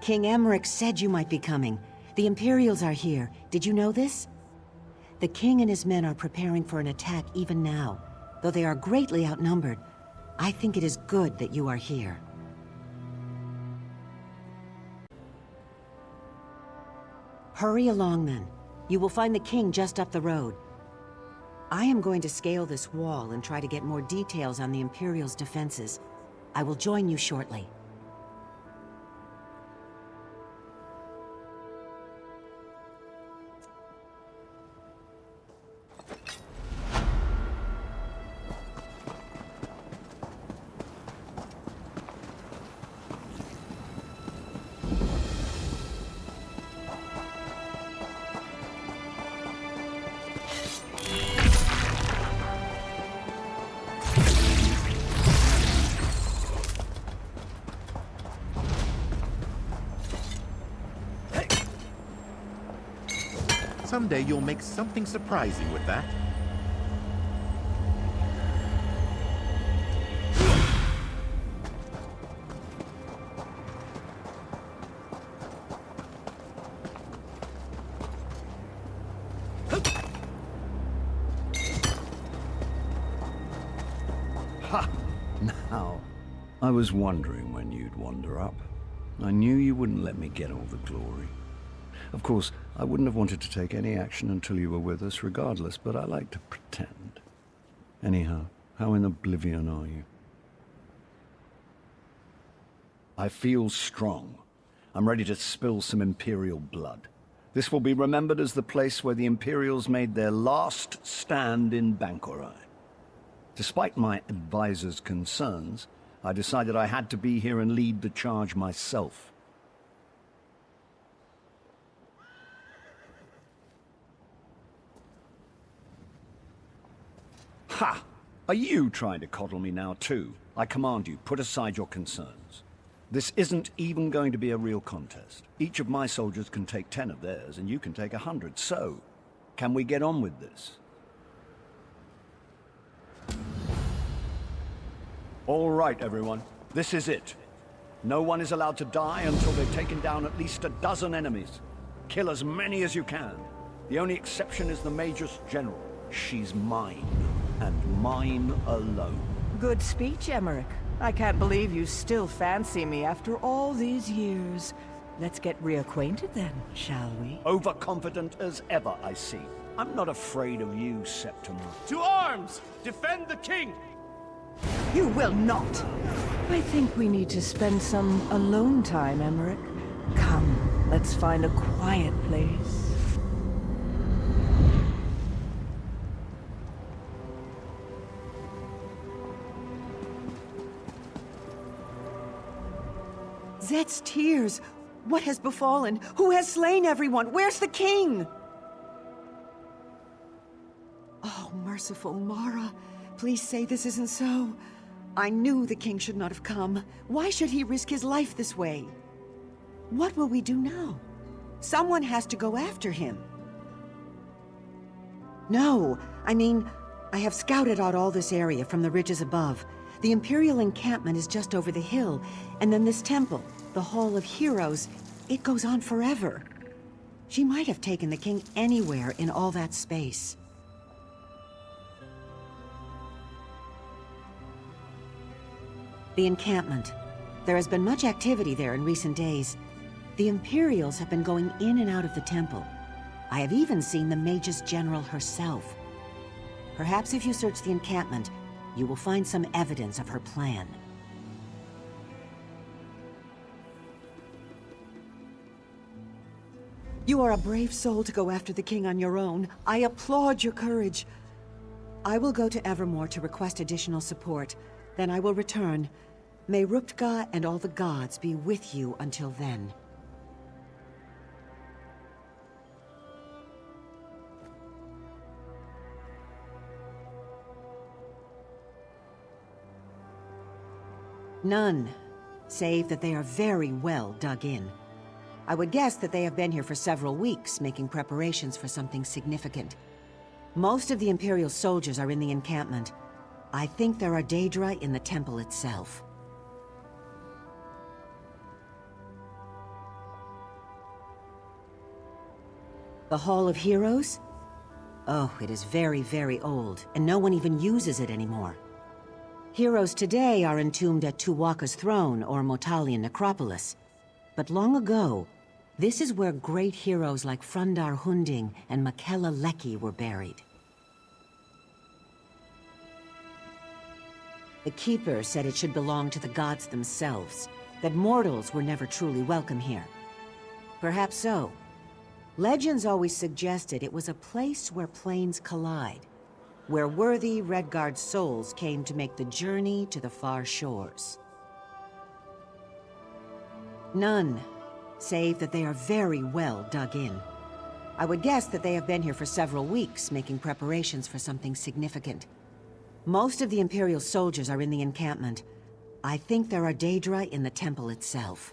King Emmerich said you might be coming. The Imperials are here. Did you know this? The king and his men are preparing for an attack even now. Though they are greatly outnumbered, I think it is good that you are here. Hurry along then. You will find the king just up the road. I am going to scale this wall and try to get more details on the Imperials' defenses. I will join you shortly. Someday you'll make something surprising with that. Ha! Now, I was wondering when you'd wander up. I knew you wouldn't let me get all the glory. Of course, I wouldn't have wanted to take any action until you were with us regardless, but I like to pretend. Anyhow, how in oblivion are you? I feel strong. I'm ready to spill some Imperial blood. This will be remembered as the place where the Imperials made their last stand in Bangkorai. Despite my advisor's concerns, I decided I had to be here and lead the charge myself. Ha! Are you trying to coddle me now too? I command you, put aside your concerns. This isn't even going to be a real contest. Each of my soldiers can take 10 of theirs, and you can take 100. So, can we get on with this? All right, everyone. This is it. No one is allowed to die until they've taken down at least a dozen enemies. Kill as many as you can. The only exception is the Major's General. She's mine, and mine alone. Good speech, Emmerich. I can't believe you still fancy me after all these years. Let's get reacquainted then, shall we? Overconfident as ever, I see. I'm not afraid of you, Septimus. To arms! Defend the king! You will not! I think we need to spend some alone time, Emmerich. Come, let's find a quiet place. Zet's tears! What has befallen? Who has slain everyone? Where's the king? Oh, merciful Mara. Please say this isn't so. I knew the king should not have come. Why should he risk his life this way? What will we do now? Someone has to go after him. No, I mean, I have scouted out all this area from the ridges above. The Imperial encampment is just over the hill, and then this temple, the Hall of Heroes, it goes on forever. She might have taken the king anywhere in all that space. The encampment. There has been much activity there in recent days. The Imperials have been going in and out of the temple. I have even seen the Mage's General herself. Perhaps if you search the encampment, you will find some evidence of her plan. You are a brave soul to go after the king on your own. I applaud your courage. I will go to Evermore to request additional support. Then I will return. May Ruptga and all the gods be with you until then. None, save that they are very well dug in. I would guess that they have been here for several weeks, making preparations for something significant. Most of the Imperial soldiers are in the encampment. I think there are Daedra in the temple itself. The Hall of Heroes? Oh, it is very, very old, and no one even uses it anymore. Heroes today are entombed at Tuwaka's throne or Motalian necropolis. But long ago, this is where great heroes like Frundar Hunding and Makela Leki were buried. The Keeper said it should belong to the gods themselves, that mortals were never truly welcome here. Perhaps so. Legends always suggested it was a place where planes collide, where worthy Redguard souls came to make the journey to the far shores. None, save that they are very well dug in. I would guess that they have been here for several weeks, making preparations for something significant. Most of the Imperial soldiers are in the encampment. I think there are Daedra in the temple itself.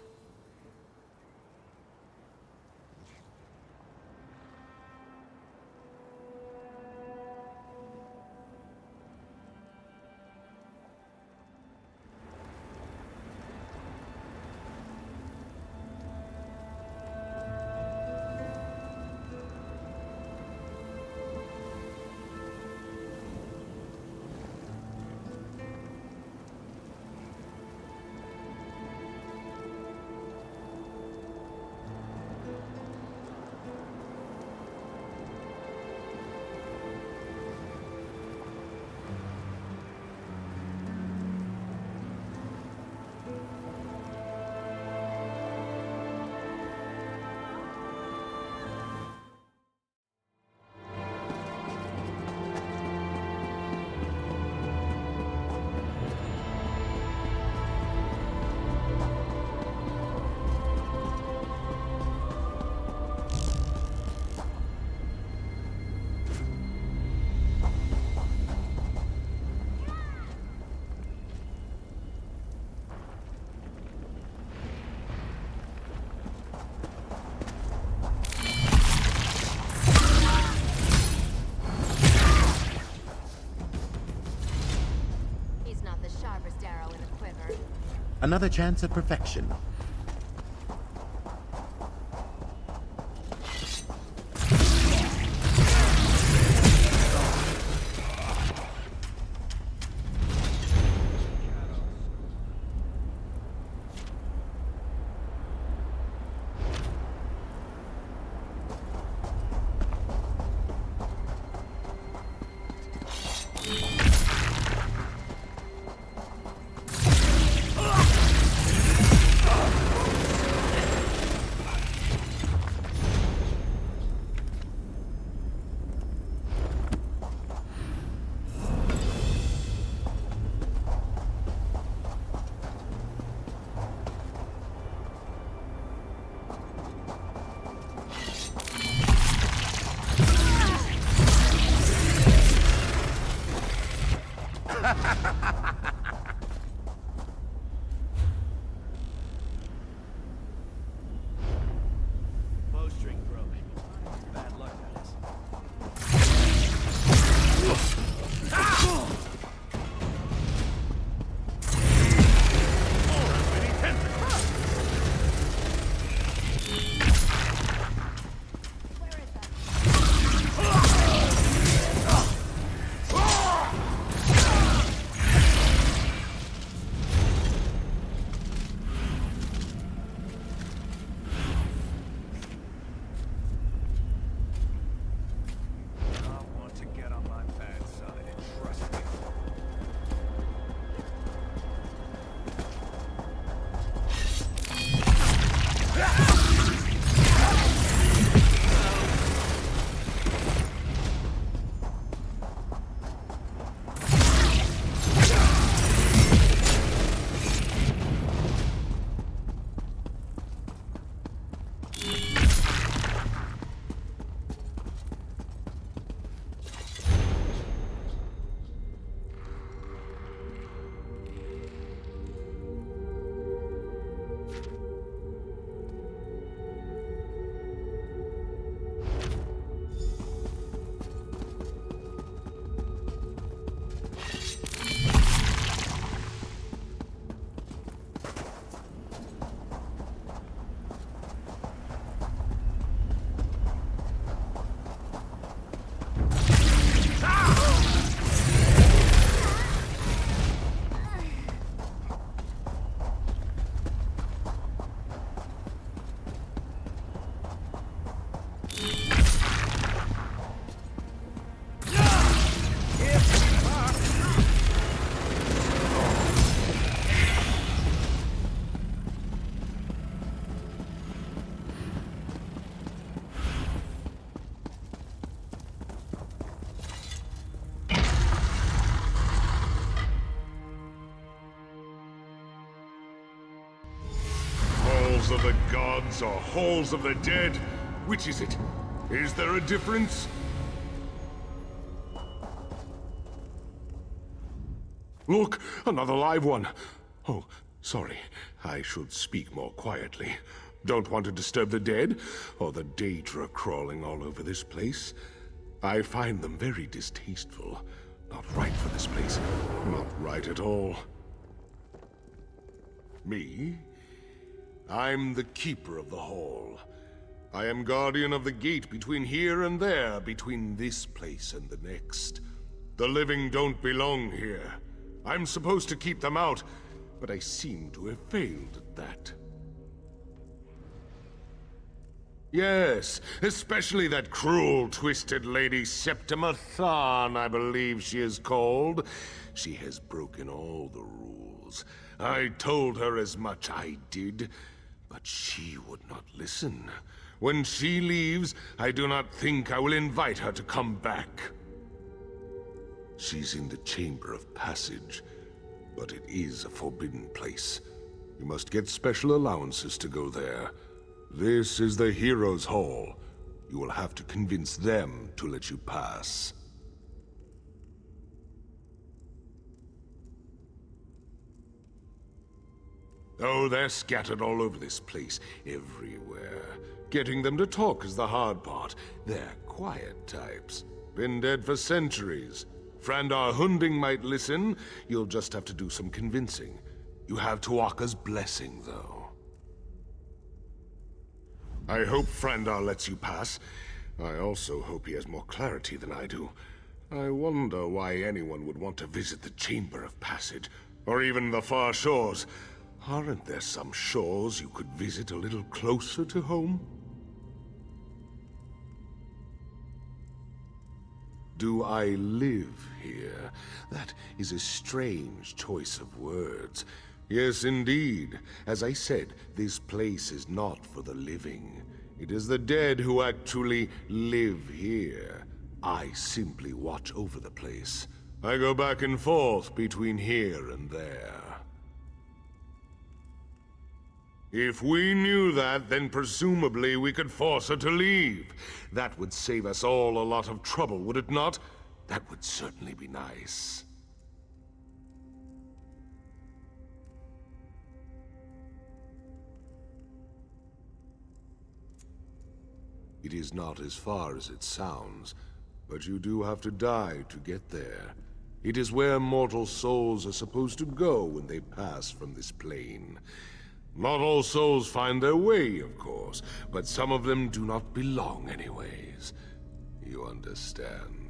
Another chance at perfection. Bowstring broke. Bad luck, that is. I want to get on my bad side. the gods or halls of the dead? Which is it? Is there a difference? Look, another live one. Oh, sorry. I should speak more quietly. Don't want to disturb the dead, or the Daedra crawling all over this place. I find them very distasteful. Not right for this place. Not right at all. Me? I'm the keeper of the hall. I am guardian of the gate between here and there, between this place and the next. The living don't belong here. I'm supposed to keep them out, but I seem to have failed at that. Yes, especially that cruel, twisted lady Septima Tharn, I believe she is called. She has broken all the rules. I told her as much, I did, but she would not listen. When she leaves, I do not think I will invite her to come back. She's in the Chamber of Passage, but it is a forbidden place. You must get special allowances to go there. This is the Heroes' Hall. You will have to convince them to let you pass. Oh, they're scattered all over this place, everywhere. Getting them to talk is the hard part. They're quiet types. Been dead for centuries. Frandar Hunding might listen. You'll just have to do some convincing. You have Tuaka's blessing, though. I hope Frandar lets you pass. I also hope he has more clarity than I do. I wonder why anyone would want to visit the Chamber of Passage, or even the far shores. Aren't there some shores you could visit a little closer to home? Do I live here? That is a strange choice of words. Yes, indeed. As I said, this place is not for the living. It is the dead who actually live here. I simply watch over the place. I go back and forth between here and there. If we knew that, then presumably we could force her to leave. That would save us all a lot of trouble, would it not? That would certainly be nice. It is not as far as it sounds, but you do have to die to get there. It is where mortal souls are supposed to go when they pass from this plane. Not all souls find their way, of course, but some of them do not belong anyways. You understand?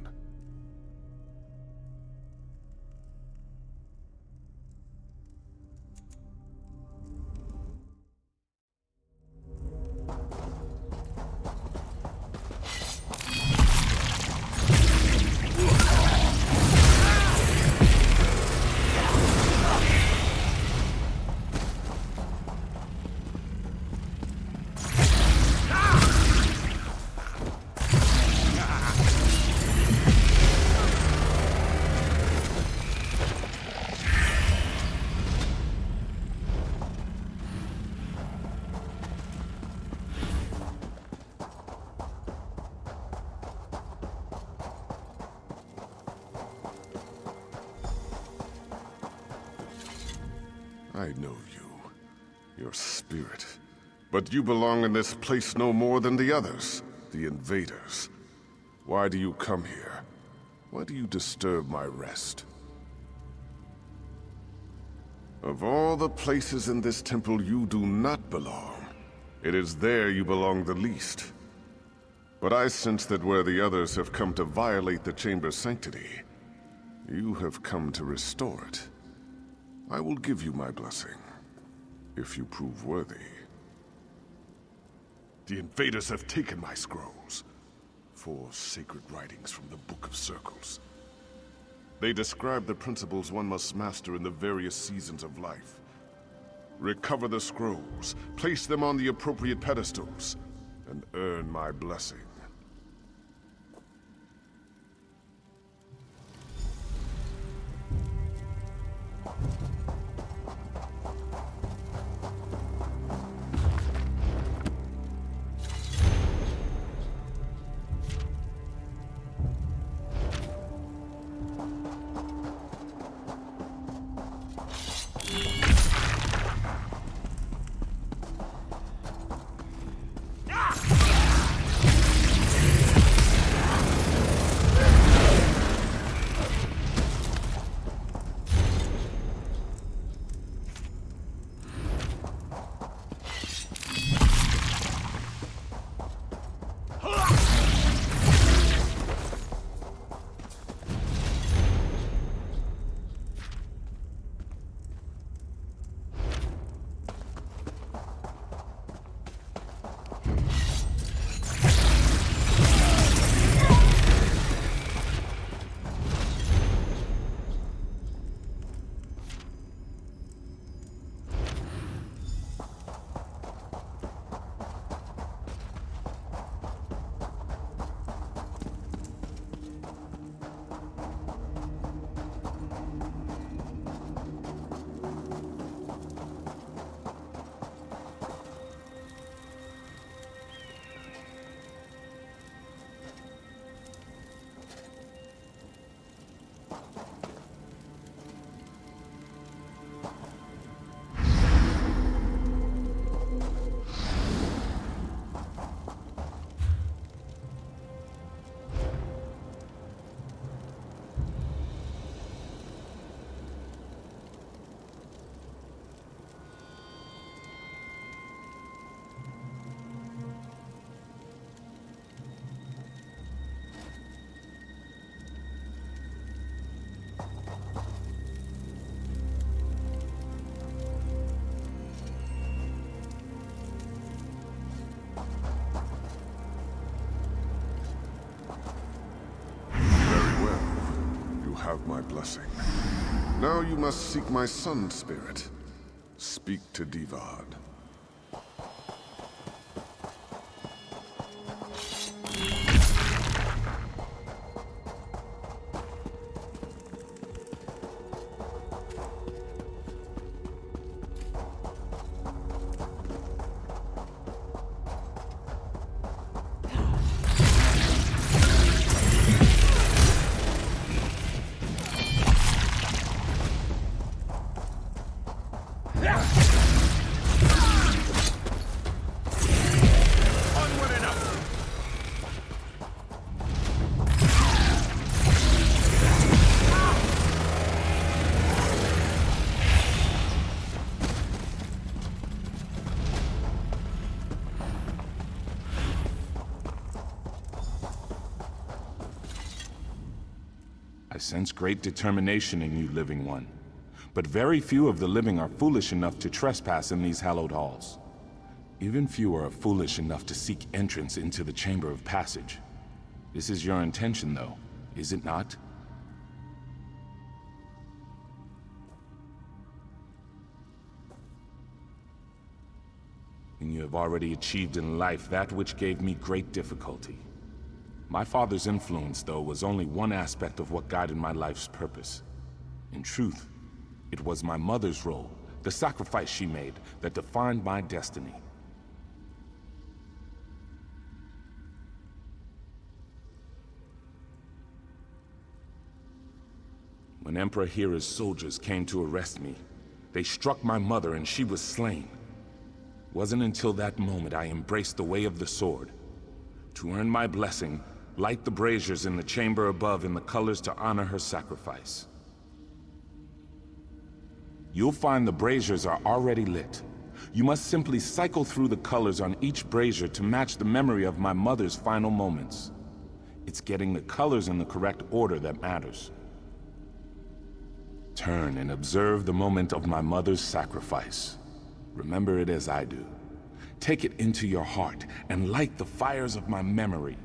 I know you. Your spirit. But you belong in this place no more than the others. The invaders. Why do you come here? Why do you disturb my rest? Of all the places in this temple, you do not belong. It is there you belong the least. But I sense that where the others have come to violate the chamber's sanctity, you have come to restore it. I will give you my blessing, if you prove worthy. The invaders have taken my scrolls. 4 sacred writings from the Book of Circles. They describe the principles one must master in the various seasons of life. Recover the scrolls, place them on the appropriate pedestals, and earn my blessing. Have my blessing. Now you must seek my sun spirit. Speak to Divad. I sense great determination in you, Living One. But very few of the living are foolish enough to trespass in these hallowed halls. Even fewer are foolish enough to seek entrance into the Chamber of Passage. This is your intention, though, is it not? And you have already achieved in life that which gave me great difficulty. My father's influence, though, was only one aspect of what guided my life's purpose. In truth, it was my mother's role, the sacrifice she made, that defined my destiny. When Emperor Hira's soldiers came to arrest me, they struck my mother and she was slain. It wasn't until that moment I embraced the way of the sword. To earn my blessing, light the braziers in the chamber above in the colors to honor her sacrifice. You'll find the braziers are already lit. You must simply cycle through the colors on each brazier to match the memory of my mother's final moments. It's getting the colors in the correct order that matters. Turn and observe the moment of my mother's sacrifice. Remember it as I do. Take it into your heart and light the fires of my memory.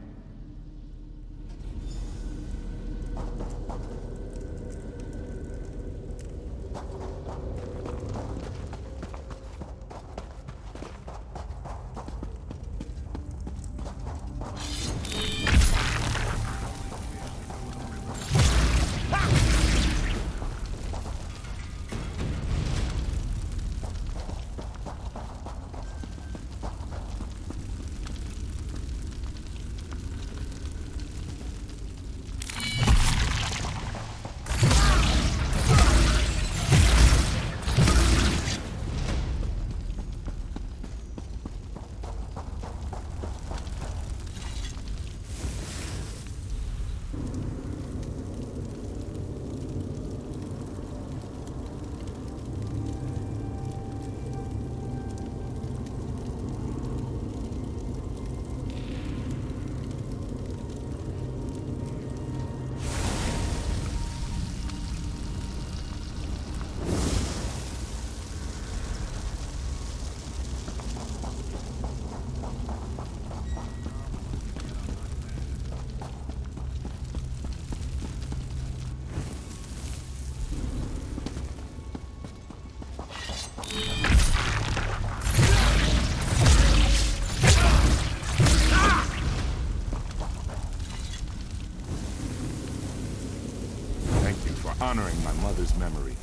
Honoring my mother's memory.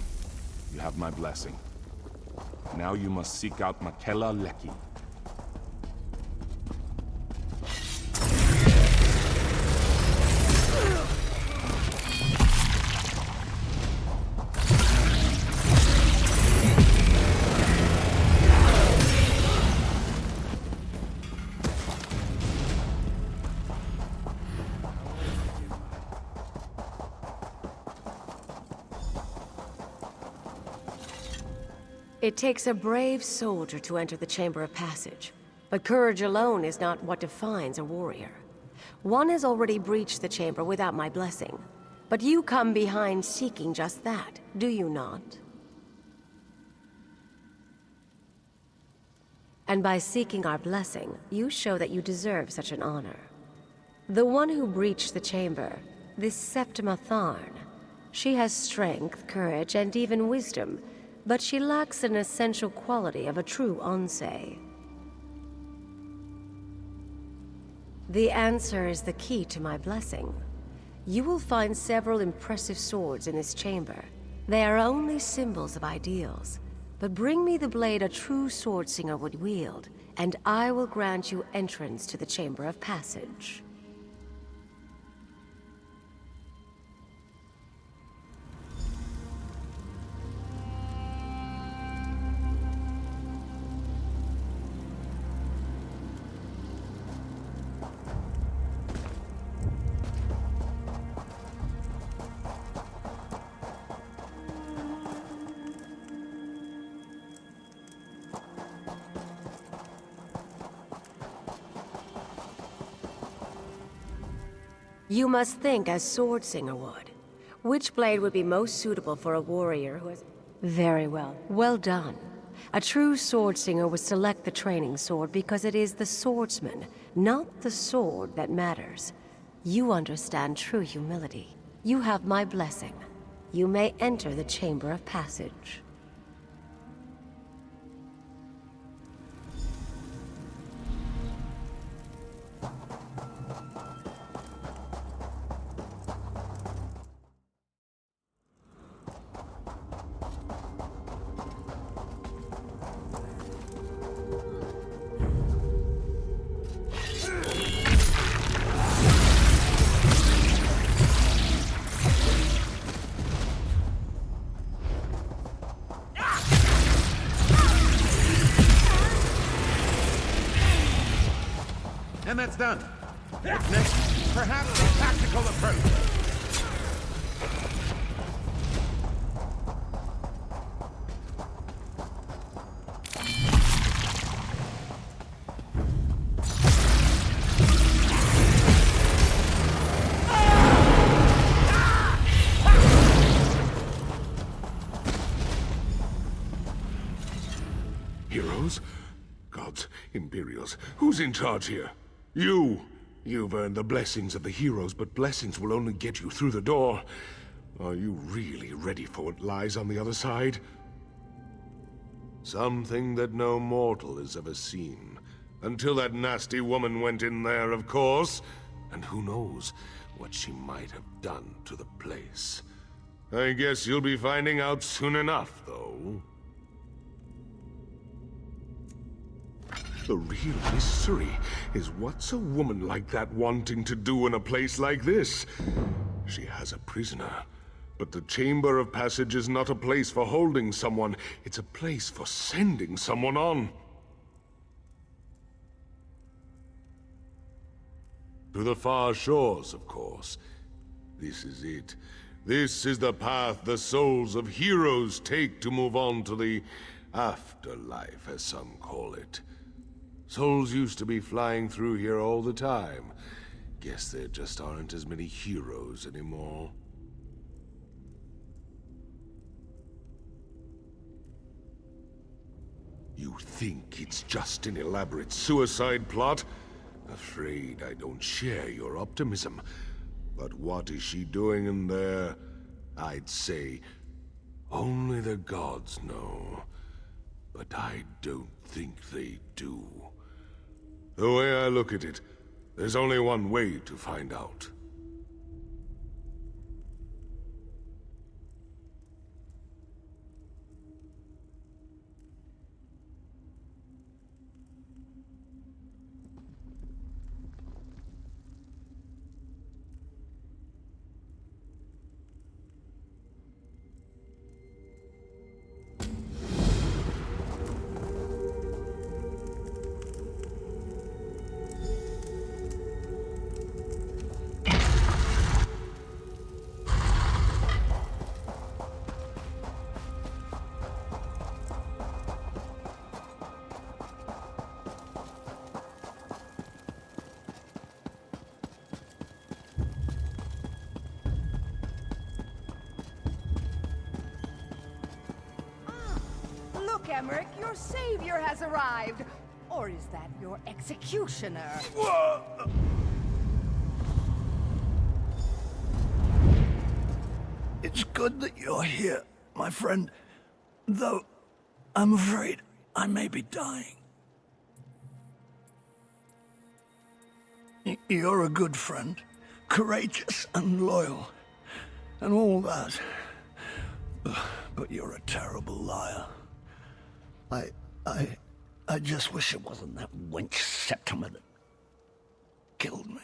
You have my blessing. Now you must seek out Makela Leki. It takes a brave soldier to enter the Chamber of Passage, but courage alone is not what defines a warrior. One has already breached the chamber without my blessing, but you come behind seeking just that, do you not? And by seeking our blessing, you show that you deserve such an honor. The one who breached the chamber, this Septima Tharn, she has strength, courage, and even wisdom, but she lacks an essential quality of a true Onsei. The answer is the key to my blessing. You will find several impressive swords in this chamber. They are only symbols of ideals. But bring me the blade a true swordsinger would wield, and I will grant you entrance to the Chamber of Passage. You must think as Swordsinger would. Which blade would be most suitable for a warrior who has... Very well. Well done. A true Swordsinger would select the training sword because it is the swordsman, not the sword, that matters. You understand true humility. You have my blessing. You may enter the Chamber of Passage. And that's done. What's next? Perhaps a tactical approach. Heroes? Gods, Imperials, who's in charge here? You! You've earned the blessings of the heroes, but blessings will only get you through the door. Are you really ready for what lies on the other side? Something that no mortal has ever seen. Until that nasty woman went in there, of course. And who knows what she might have done to the place. I guess you'll be finding out soon enough, though. The real mystery is what's a woman like that wanting to do in a place like this? She has a prisoner, but the Chamber of Passage is not a place for holding someone, it's a place for sending someone on. To the far shores, of course. This is it. This is the path the souls of heroes take to move on to the afterlife, as some call it. Souls used to be flying through here all the time. Guess there just aren't as many heroes anymore. You think it's just an elaborate suicide plot? Afraid I don't share your optimism. But what is she doing in there? I'd say only the gods know. But I don't think they do. The way I look at it, there's only one way to find out. Emmerich, your savior has arrived! Or is that your executioner? It's good that you're here, my friend. Though, I'm afraid I may be dying. You're a good friend, courageous and loyal, and all that. But you're a terrible liar. I just wish it wasn't that wench Septimer that killed me.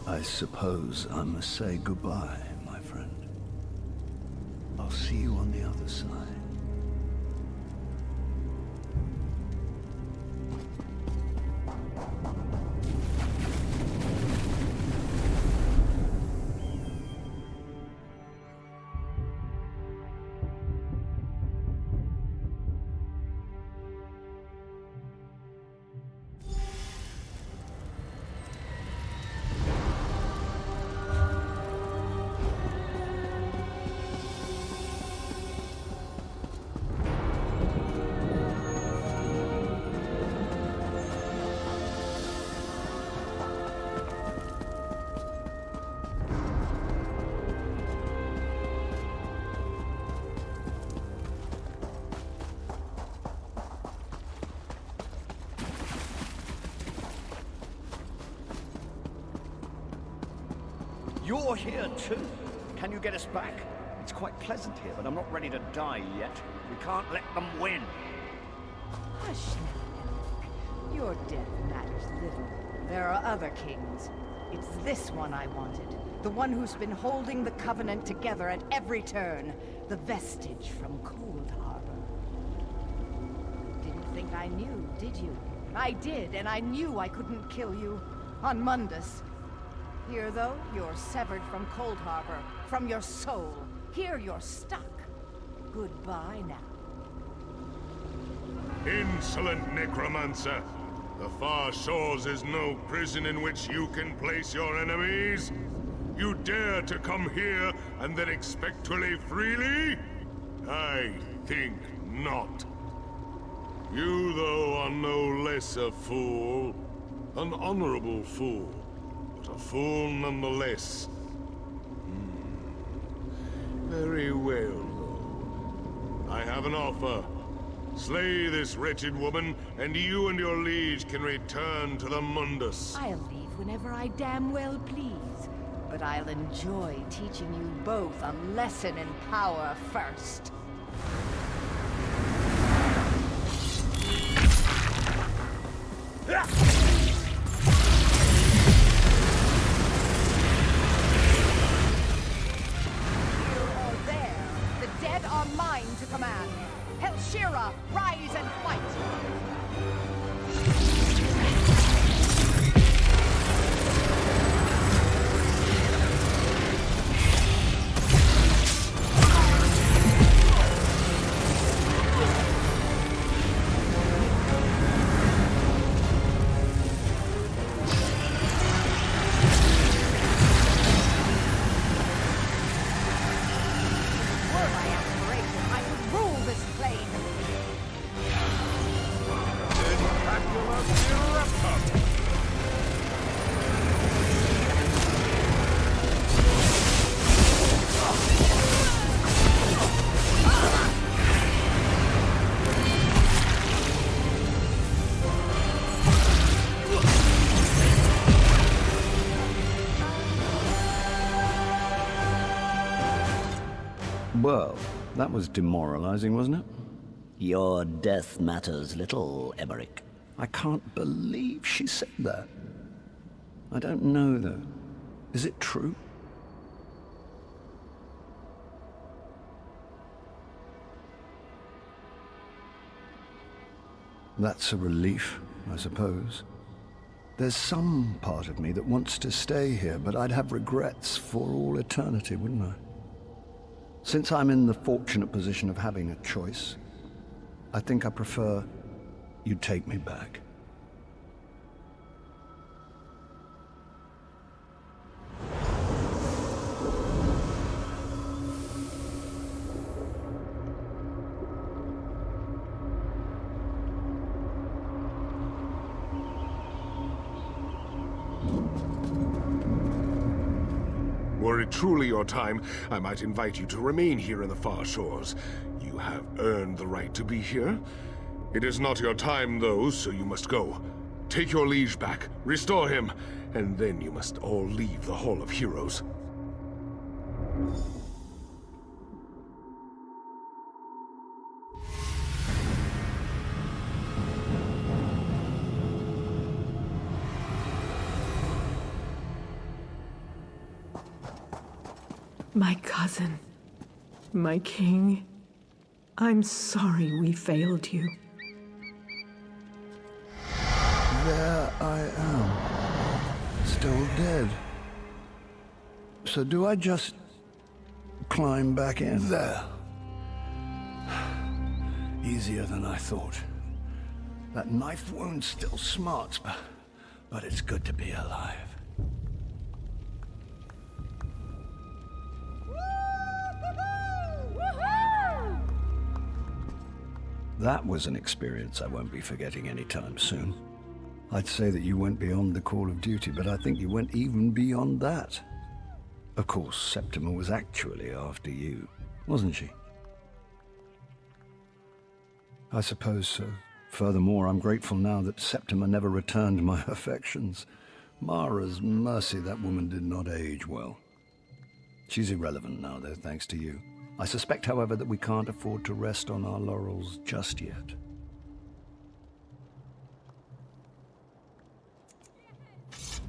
I suppose I must say goodbye, my friend. I'll see you on the other side. You're here too? Can you get us back? It's quite pleasant here, but I'm not ready to die yet. We can't let them win. Hush now, Emmerich. Your death matters little. There are other kings. It's this one I wanted. The one who's been holding the Covenant together at every turn. The vestige from Cold Harbor. Didn't think I knew, did you? I did, and I knew I couldn't kill you. On Mundus. Here, though, you're severed from Cold Harbor, from your soul. Here, you're stuck. Goodbye now. Insolent necromancer! The far shores is no prison in which you can place your enemies. You dare to come here and then expect to live freely? I think not. You, though, are no less a fool. An honorable fool. A fool nonetheless. Very well, though. I have an offer. Slay this wretched woman, and you and your liege can return to the Mundus. I'll leave whenever I damn well please. But I'll enjoy teaching you both a lesson in power first. Mine to command. Helshira, rise and fight! Well, that was demoralizing, wasn't it? Your death matters little, Emmerich. I can't believe she said that. I don't know, though. Is it true? That's a relief, I suppose. There's some part of me that wants to stay here, but I'd have regrets for all eternity, wouldn't I? Since I'm in the fortunate position of having a choice, I think I prefer you take me back. Were it truly your time, I might invite you to remain here in the far shores. You have earned the right to be here. It is not your time, though, so you must go. Take your liege back, restore him, and then you must all leave the Hall of Heroes. My cousin, my king, I'm sorry we failed you. There I am, still dead. So do I just climb back in? There. Easier than I thought. That knife wound still smarts, but it's good to be alive. That was an experience I won't be forgetting anytime soon. I'd say that you went beyond the call of duty, but I think you went even beyond that. Of course, Septima was actually after you, wasn't she? I suppose so. Furthermore, I'm grateful now that Septima never returned my affections. Mara's mercy, that woman did not age well. She's irrelevant now, though, thanks to you. I suspect, however, that we can't afford to rest on our laurels just yet.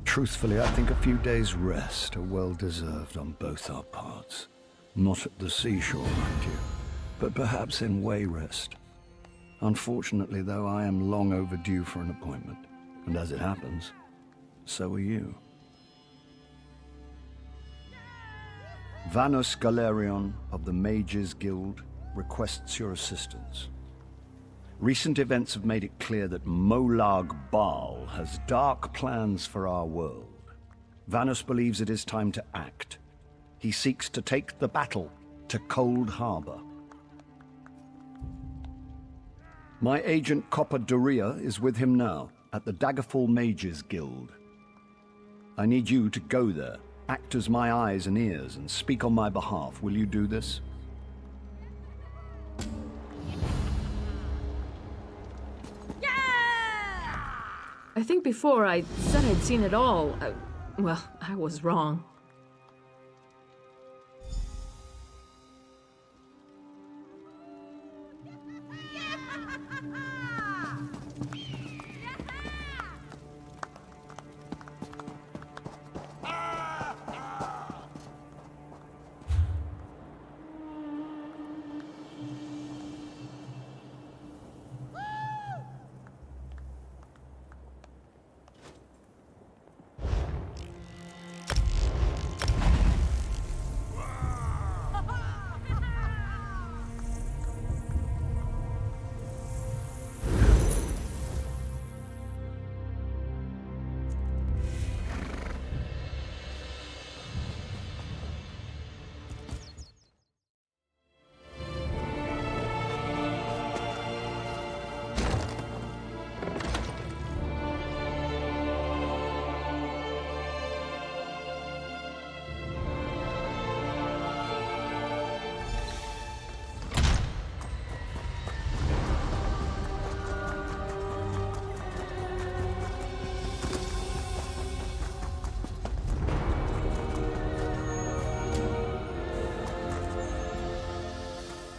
Truthfully, I think a few days' rest are well-deserved on both our parts. Not at the seashore, mind you, but perhaps in Wayrest. Unfortunately, though, I am long overdue for an appointment, and as it happens, so are you. Vanus Galerion of the Mages Guild requests your assistance. Recent events have made it clear that Molag Bal has dark plans for our world. Vanus believes it is time to act. He seeks to take the battle to Cold Harbor. My agent Copper Doria is with him now at the Daggerfall Mages Guild. I need you to go there. Act as my eyes and ears and speak on my behalf. Will you do this? I think before I said I'd seen it all. Well, I was wrong.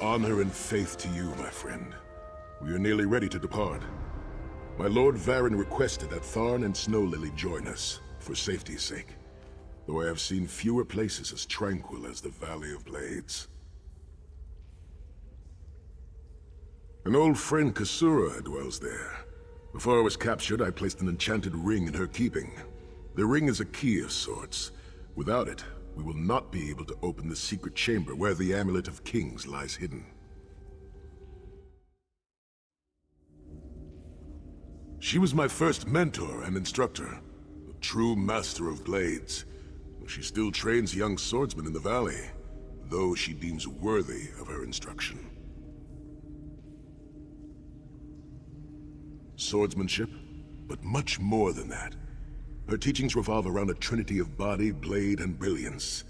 Honor and faith to you, my friend. We are nearly ready to depart. My Lord Varen requested that Tharn and Snowlily join us, for safety's sake. Though I have seen fewer places as tranquil as the Valley of Blades. An old friend, Kasura, dwells there. Before I was captured, I placed an enchanted ring in her keeping. The ring is a key of sorts. Without it, we will not be able to open the secret chamber where the Amulet of Kings lies hidden. She was my first mentor and instructor, a true master of blades. She still trains young swordsmen in the valley, though she deems worthy of her instruction. Swordsmanship, but much more than that. Her teachings revolve around a trinity of body, blade, and brilliance.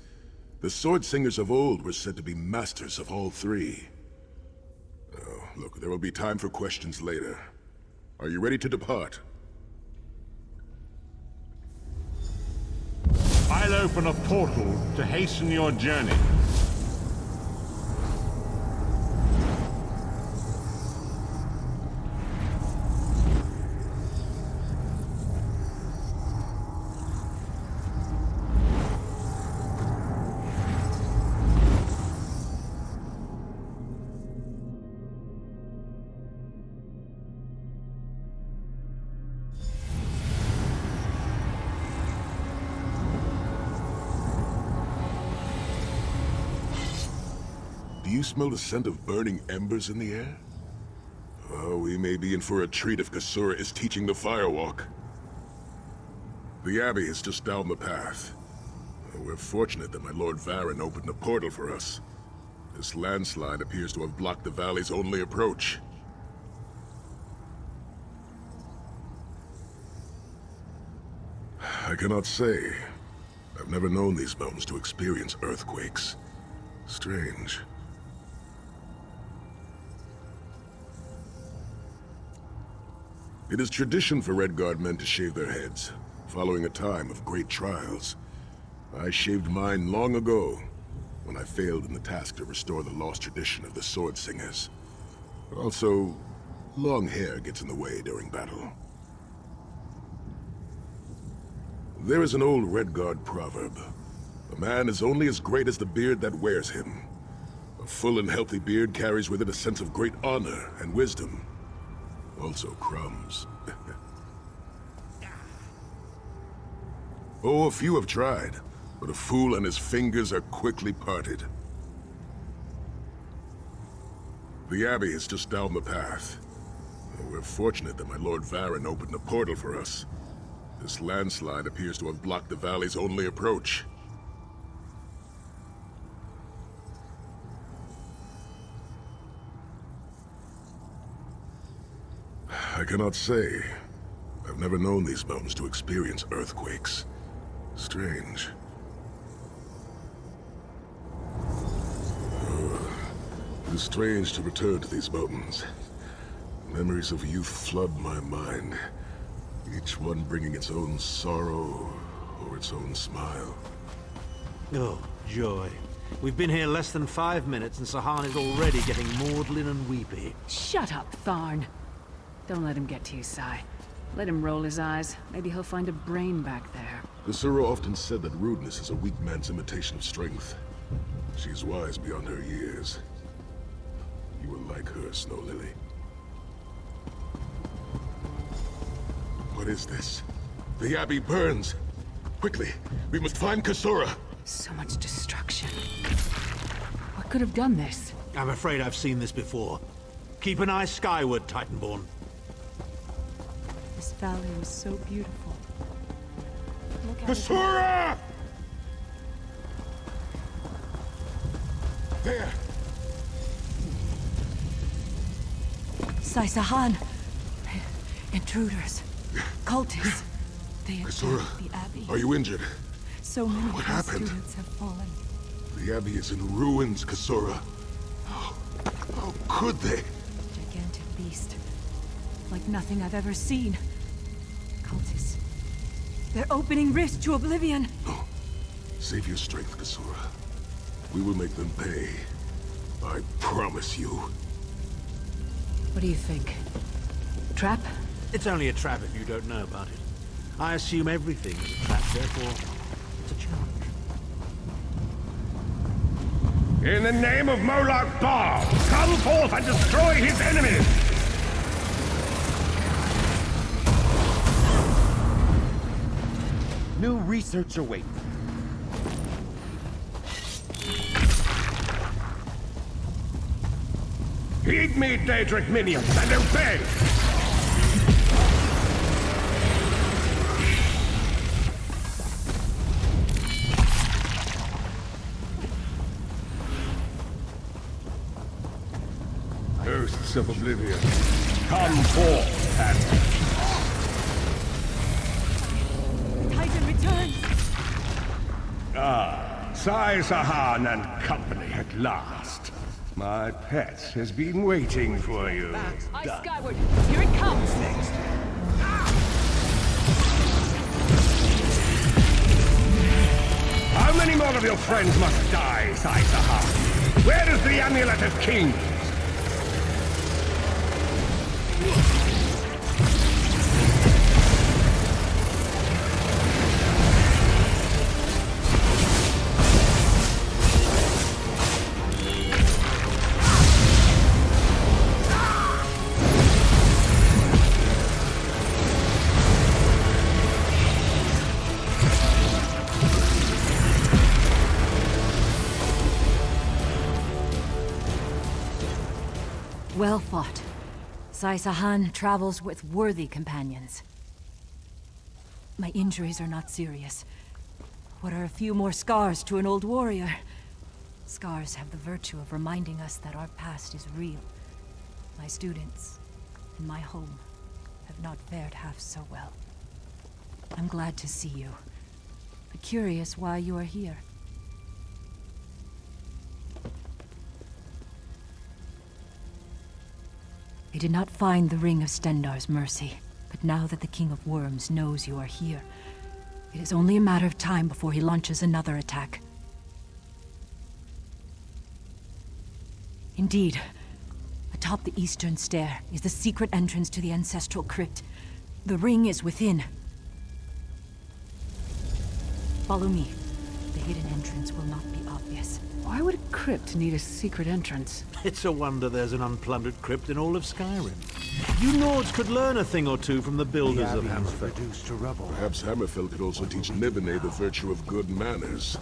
The sword singers of old were said to be masters of all three. Oh, look, there will be time for questions later. Are you ready to depart? I'll open a portal to hasten your journey. Do you smell the scent of burning embers in the air? Oh, we may be in for a treat if Kasura is teaching the firewalk. The Abbey is just down the path. We're fortunate that my Lord Varen opened a portal for us. This landslide appears to have blocked the valley's only approach. I cannot say. I've never known these mountains to experience earthquakes. Strange. It is tradition for Redguard men to shave their heads, following a time of great trials. I shaved mine long ago, when I failed in the task to restore the lost tradition of the Sword Singers. Also, long hair gets in the way during battle. There is an old Redguard proverb. A man is only as great as the beard that wears him. A full and healthy beard carries with it a sense of great honor and wisdom. Also crumbs. Oh, a few have tried, but a fool and his fingers are quickly parted. The Abbey is just down the path. We're fortunate that my Lord Varen opened a portal for us. This landslide appears to have blocked the valley's only approach. I cannot say. I've never known these mountains to experience earthquakes. Strange. It is strange to return to these mountains. Memories of youth flood my mind, each one bringing its own sorrow or its own smile. Oh, joy. We've been here less than 5 minutes and Sahan is already getting maudlin and weepy. Shut up, Tharn. Don't let him get to you, Sai. Let him roll his eyes. Maybe he'll find a brain back there. Kasura often said that rudeness is a weak man's imitation of strength. She's wise beyond her years. You will like her, Snow Lily. What is this? The Abbey burns! Quickly, we must find Kasura! So much destruction. What could have done this? I'm afraid I've seen this before. Keep an eye skyward, Titanborn. This valley was so beautiful. Look at Kasura! There! Sai Sahan. Intruders. Cultists. They Kasura, attacked the Abbey. are you injured? So many What of our happened? students have fallen. The Abbey is in ruins, Kasura. How could they? Gigantic beast. Like nothing I've ever seen. Cultists. They're opening rifts to oblivion. No. Save your strength, Kasura. We will make them pay. I promise you. What do you think? Trap? It's only a trap if you don't know about it. I assume everything is a trap, therefore it's a challenge. In the name of Moloch Bar, come forth and destroy his enemies! New research awaits. Heed me, Daedric minions, and obey! Hosts of Oblivion, come forth and... Titan returns! Ah, Sai Sahan and company at last. My pet has been waiting for you. Eyes skyward. Here it comes. How many more of your friends must die, Sai Sahan? Where is the Amulet of Kings? Well fought. Sai Sahan travels with worthy companions. My injuries are not serious. What are a few more scars to an old warrior? Scars have the virtue of reminding us that our past is real. My students and my home have not fared half so well. I'm glad to see you, but curious why you are here. I did not find the Ring of Stendarr's mercy, but now that the King of Worms knows you are here, it is only a matter of time before he launches another attack. Indeed, atop the eastern stair is the secret entrance to the ancestral crypt. The ring is within. Follow me. The hidden entrance will not be obvious. Why would a crypt need a secret entrance? It's a wonder there's an unplundered crypt in all of Skyrim. You Nords could learn a thing or two from the builders of Hammerfell. Reduced to rubble. Perhaps Hammerfell could also teach Nibene the virtue of good manners.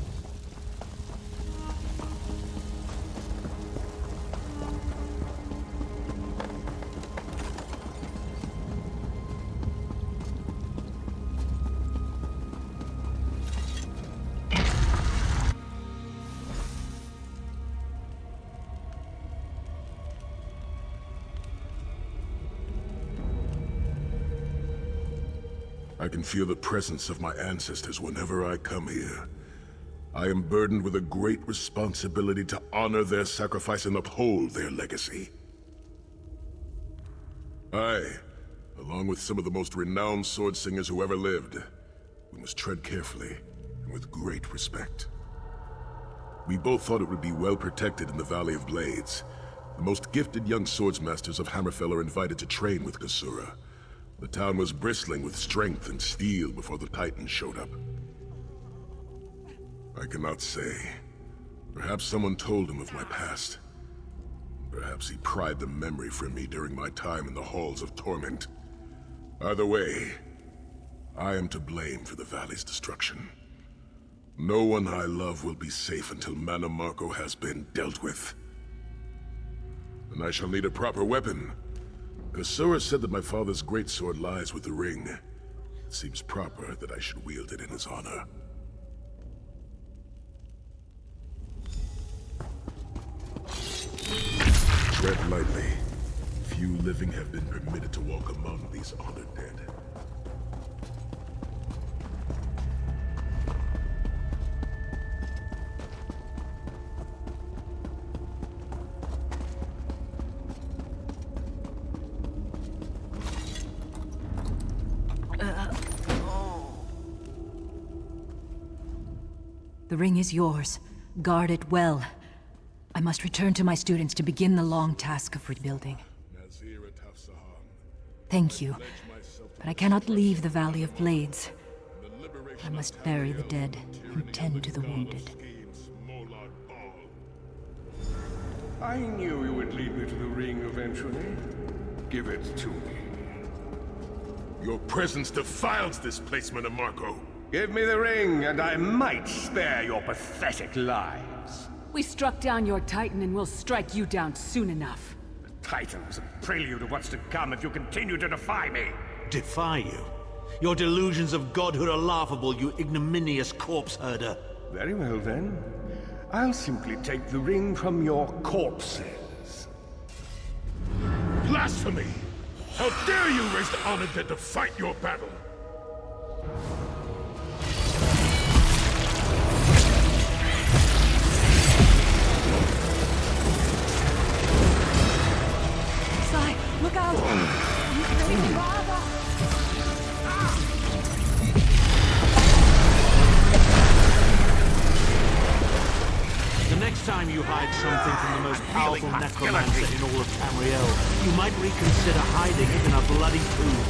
I can feel the presence of my ancestors whenever I come here. I am burdened with a great responsibility to honor their sacrifice and uphold their legacy. I, along with some of the most renowned sword singers who ever lived, we must tread carefully and with great respect. We both thought it would be well protected in the Valley of Blades. The most gifted young swordsmasters of Hammerfell are invited to train with Kasura. The town was bristling with strength and steel before the Titans showed up. I cannot say. Perhaps someone told him of my past. Perhaps he pried the memory from me during my time in the Halls of Torment. Either way, I am to blame for the valley's destruction. No one I love will be safe until Mana Marco has been dealt with. And I shall need a proper weapon. Kasura said that my father's greatsword lies with the ring. It seems proper that I should wield it in his honor. Tread lightly. Few living have been permitted to walk among these honored dead. The ring is yours. Guard it well. I must return to my students to begin the long task of rebuilding. Thank you, but I cannot leave the Valley of Blades. I must bury the dead and tend to the wounded. I knew you would lead me to the ring eventually. Give it to me. Your presence defiles this place, Mana Marco. Give me the ring, and I might spare your pathetic lives. We struck down your Titan and we'll strike you down soon enough. The Titan was a prelude of what's to come if you continue to defy me. Defy you? Your delusions of godhood are laughable, you ignominious corpse herder. Very well then. I'll simply take the ring from your corpses. Blasphemy! How dare you raise the honored dead to fight your battle? time you hide something from the most powerful necromancer in all of Tamriel, you might reconsider hiding it in a bloody tomb.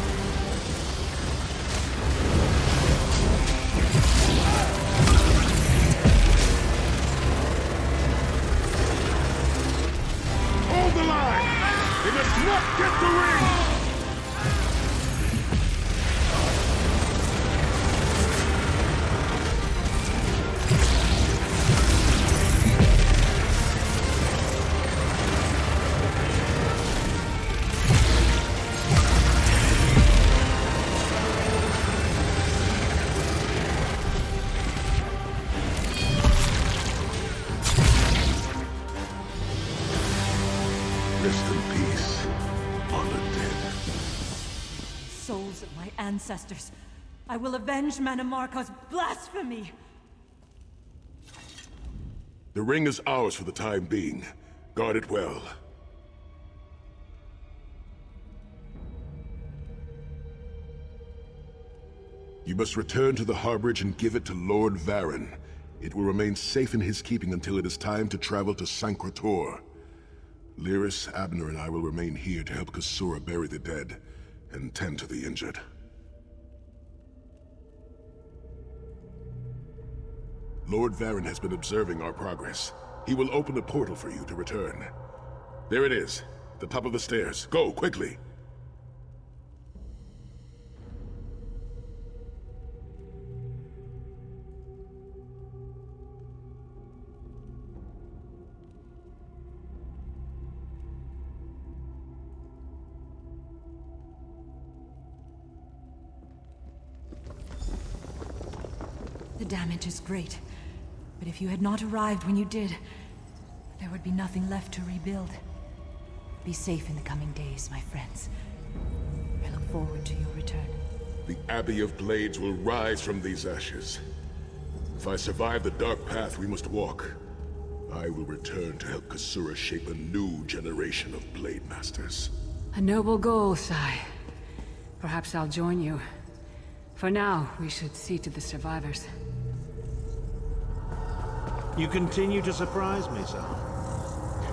Hold the line! They must not get the ring! Rest in peace, honored dead. Souls of my ancestors, I will avenge Manamarco's blasphemy! The ring is ours for the time being. Guard it well. You must return to the harborage and give it to Lord Varen. It will remain safe in his keeping until it is time to travel to Sancrator. Lyris, Abner, and I will remain here to help Kasura bury the dead and tend to the injured. Lord Varen has been observing our progress. He will open a portal for you to return. There it is, at the top of the stairs. Go, quickly! The damage is great, but if you had not arrived when you did, there would be nothing left to rebuild. Be safe in the coming days, my friends. I look forward to your return. The Abbey of Blades will rise from these ashes. If I survive the dark path we must walk, I will return to help Kasura shape a new generation of Blade Masters. A noble goal, Sai. Perhaps I'll join you. For now, we should see to the survivors. You continue to surprise me, sir.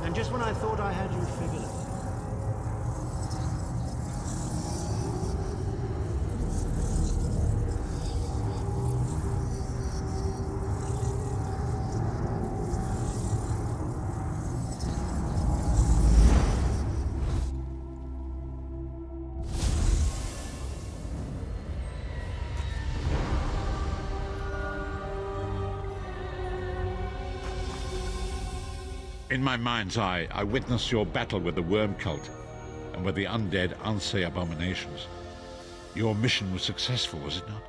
And just when I thought I had you figured out. In my mind's eye, I witnessed your battle with the worm cult and with the undead Ansei abominations. Your mission was successful, was it not?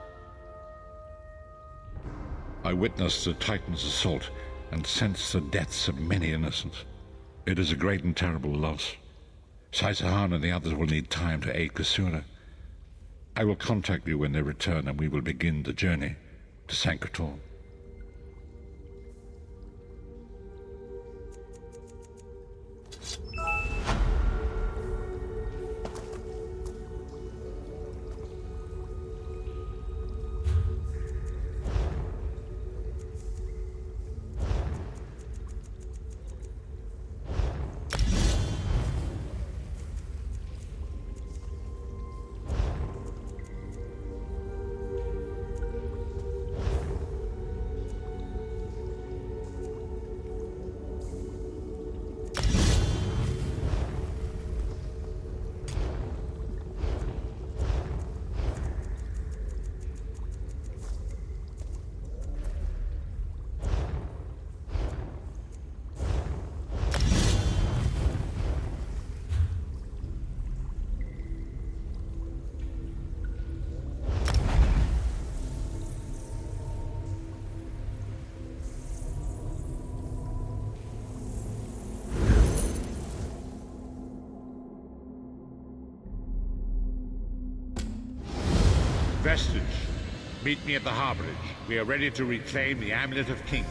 I witnessed the Titan's assault and sensed the deaths of many innocents. It is a great and terrible loss. Saisahan and the others will need time to aid Kasura. I will contact you when they return and we will begin the journey to Sancrator. Vestige, meet me at the harborage. We are ready to reclaim the Amulet of Kings.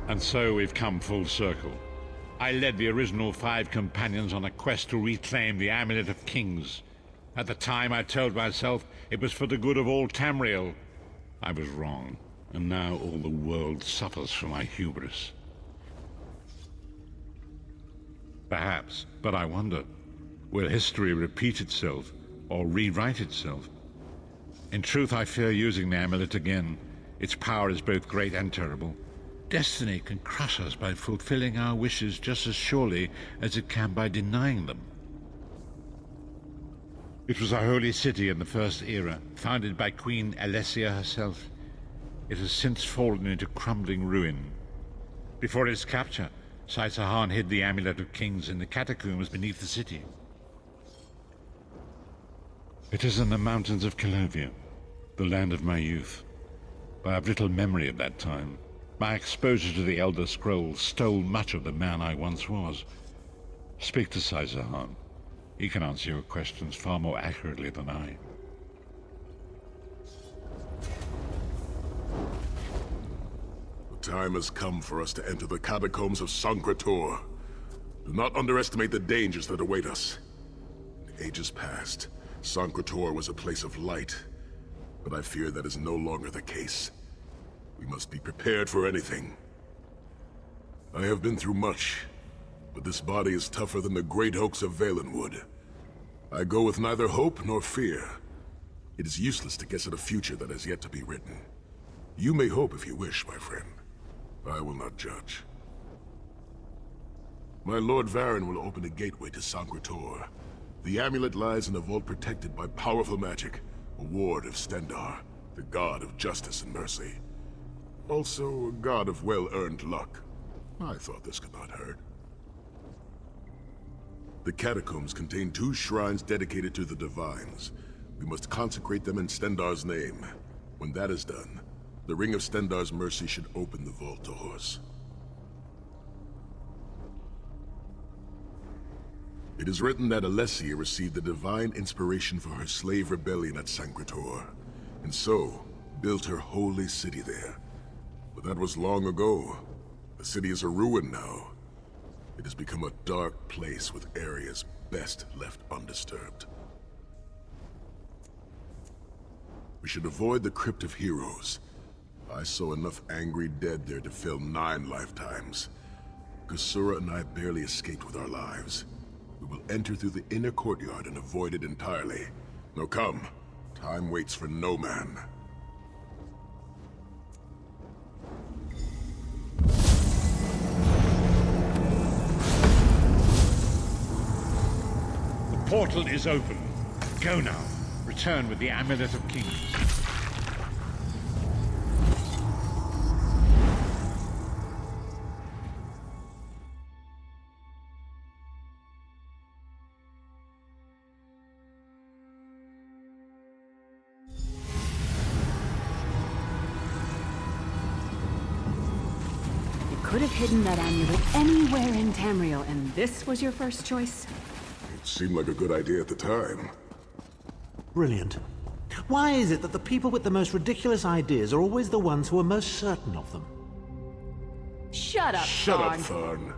And so we've come full circle. I led the original 5 companions on a quest to reclaim the Amulet of Kings. At the time, I told myself it was for the good of all Tamriel. I was wrong, and now all the world suffers from my hubris. Perhaps, but I wonder, will history repeat itself, or rewrite itself? In truth, I fear using the amulet again. Its power is both great and terrible. Destiny can crush us by fulfilling our wishes just as surely as it can by denying them. It was a holy city in the First Era, founded by Queen Alessia herself. It has since fallen into crumbling ruin. Before its capture, Saitahan hid the Amulet of Kings in the catacombs beneath the city. It is in the mountains of Calovia, the land of my youth. But I have little memory of that time. My exposure to the Elder Scrolls stole much of the man I once was. Speak to Saitahan. He can answer your questions far more accurately than I. The time has come for us to enter the catacombs of Sankrator. Do not underestimate the dangers that await us. In ages past, Sankrator was a place of light, but I fear that is no longer the case. We must be prepared for anything. I have been through much, but this body is tougher than the great oaks of Valenwood. I go with neither hope nor fear. It is useless to guess at a future that has yet to be written. You may hope if you wish, my friend. I will not judge. My Lord Varen will open a gateway to Sankrator. The amulet lies in a vault protected by powerful magic, a ward of Stendar, the god of justice and mercy. Also, a god of well-earned luck. I thought this could not hurt. The catacombs contain 2 shrines dedicated to the Divines. We must consecrate them in Stendar's name. When that is done, the Ring of Stendar's mercy should open the vault doors. It is written that Alessia received the divine inspiration for her slave rebellion at Sankrator, and so built her holy city there. But that was long ago. The city is a ruin now. It has become a dark place with areas best left undisturbed. We should avoid the Crypt of Heroes. I saw enough angry dead there to fill 9 lifetimes. Kusura and I barely escaped with our lives. We will enter through the inner courtyard and avoid it entirely. Now come. Time waits for no man. The portal is open. Go now. Return with the Amulet of Kings. Could have hidden that amulet anywhere in Tamriel, and this was your first choice? It seemed like a good idea at the time. Brilliant. Why is it that the people with the most ridiculous ideas are always the ones who are most certain of them? Shut up, Shut Tharn. up, Tharn.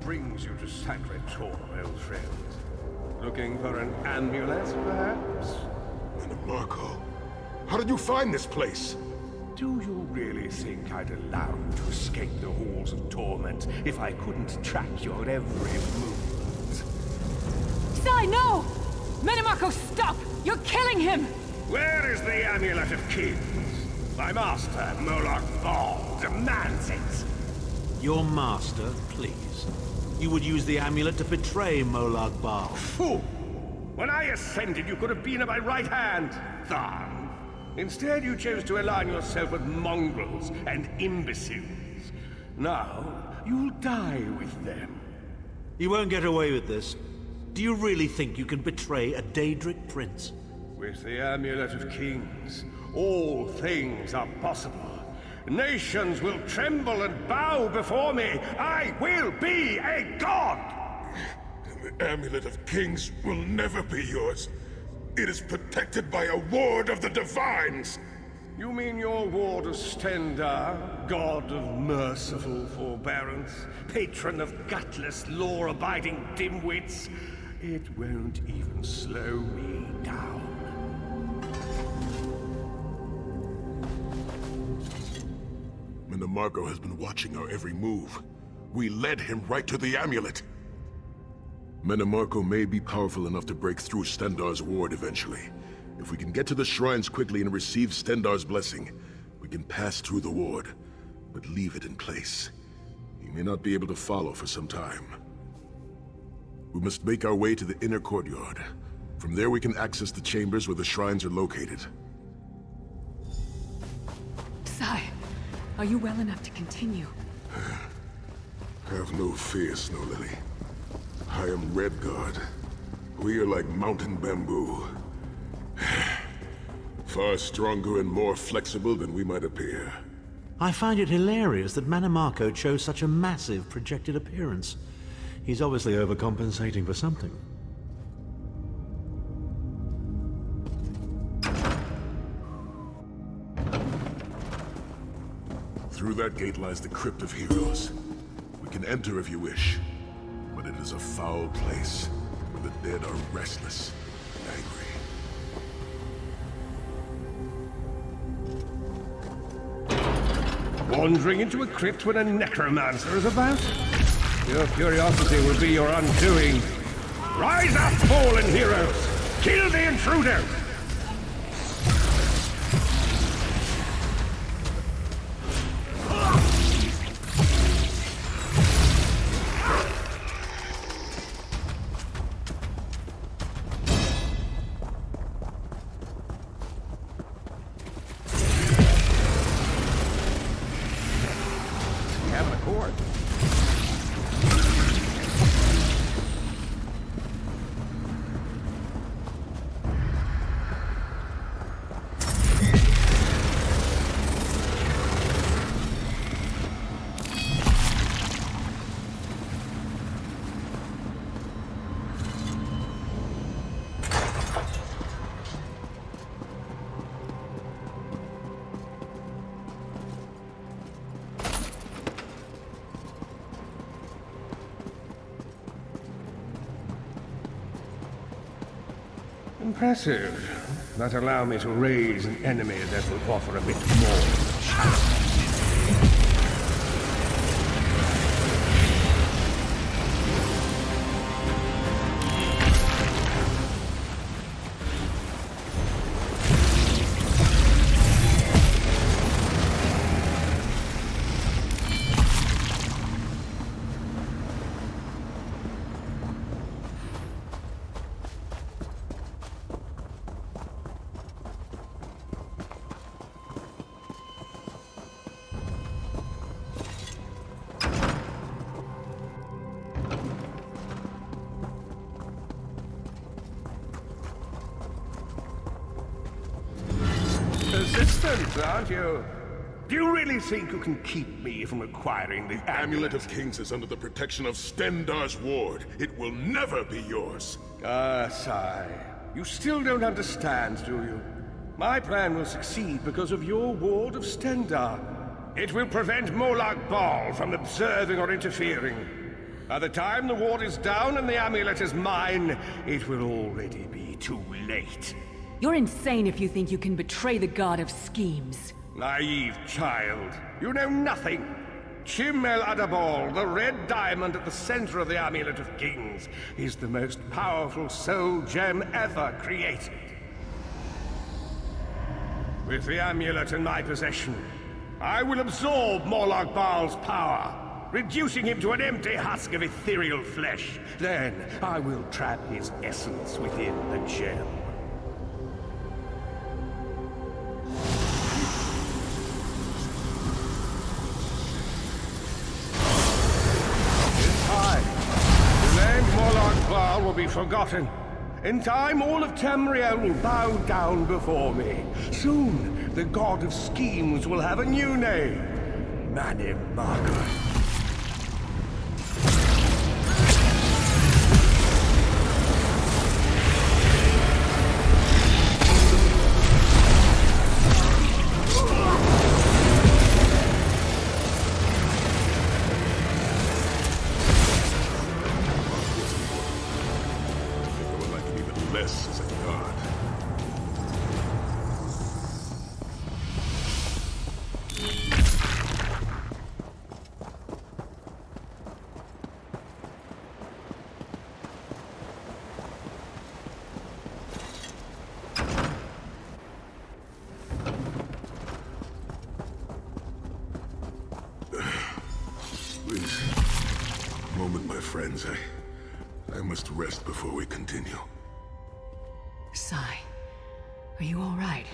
Brings you to Sankrator, old friend? Looking for an amulet, perhaps? Marco, how did you find this place? Do you really think I'd allow you to escape the halls of torment if I couldn't track your every movement? Sai, no! Menimarco, stop! You're killing him! Where is the Amulet of Kings? My master, Moloch Ball, demands it! Your master, please. You would use the amulet to betray Molag Bal. Fool! When I ascended, you could have been at my right hand, Tharn. Instead, you chose to align yourself with mongrels and imbeciles. Now, you'll die with them. You won't get away with this. Do you really think you can betray a Daedric prince? With the Amulet of Kings, all things are possible. Nations will tremble and bow before me. I will be a god! The Amulet of Kings will never be yours. It is protected by a ward of the Divines! You mean your ward of Stendar, god of merciful forbearance, patron of gutless, law-abiding dimwits? It won't even slow me down. Minimarco has been watching our every move. We led him right to the amulet. Minimarco may be powerful enough to break through Stendar's ward eventually. If we can get to the shrines quickly and receive Stendar's blessing, we can pass through the ward, but leave it in place. He may not be able to follow for some time. We must make our way to the inner courtyard. From there we can access the chambers where the shrines are located. Sai, are you well enough to continue? Have no fear, Snow Lily. I am Redguard. We are like mountain bamboo. Far stronger and more flexible than we might appear. I find it hilarious that Minimarco chose such a massive projected appearance. He's obviously overcompensating for something. Through that gate lies the Crypt of Heroes. We can enter if you wish, but it is a foul place where the dead are restless and angry. Wandering into a crypt when a necromancer is about? Your curiosity will be your undoing. Rise up, fallen heroes! Kill the intruder! Impressive. But allow me to raise an enemy that will offer a bit more challenge. Persistent, aren't you? Do you really think you can keep me from acquiring the Amulet of Kings is under the protection of Stendar's ward. It will never be yours. Sai. You still don't understand, do you? My plan will succeed because of your ward of Stendar. It will prevent Molag Bal from observing or interfering. By the time the ward is down and the amulet is mine, it will already be too late. You're insane if you think you can betray the god of schemes. Naive child. You know nothing. Chim El Adabal, the red diamond at the center of the Amulet of Kings, is the most powerful soul gem ever created. With the amulet in my possession, I will absorb Molag Bal's power, reducing him to an empty husk of ethereal flesh. Then I will trap his essence within the gem. Will be forgotten. In time, all of Tamriel will bow down before me. Soon, the god of schemes will have a new name. Manimarco. Friends, I must rest before we continue. Sai, are you all right?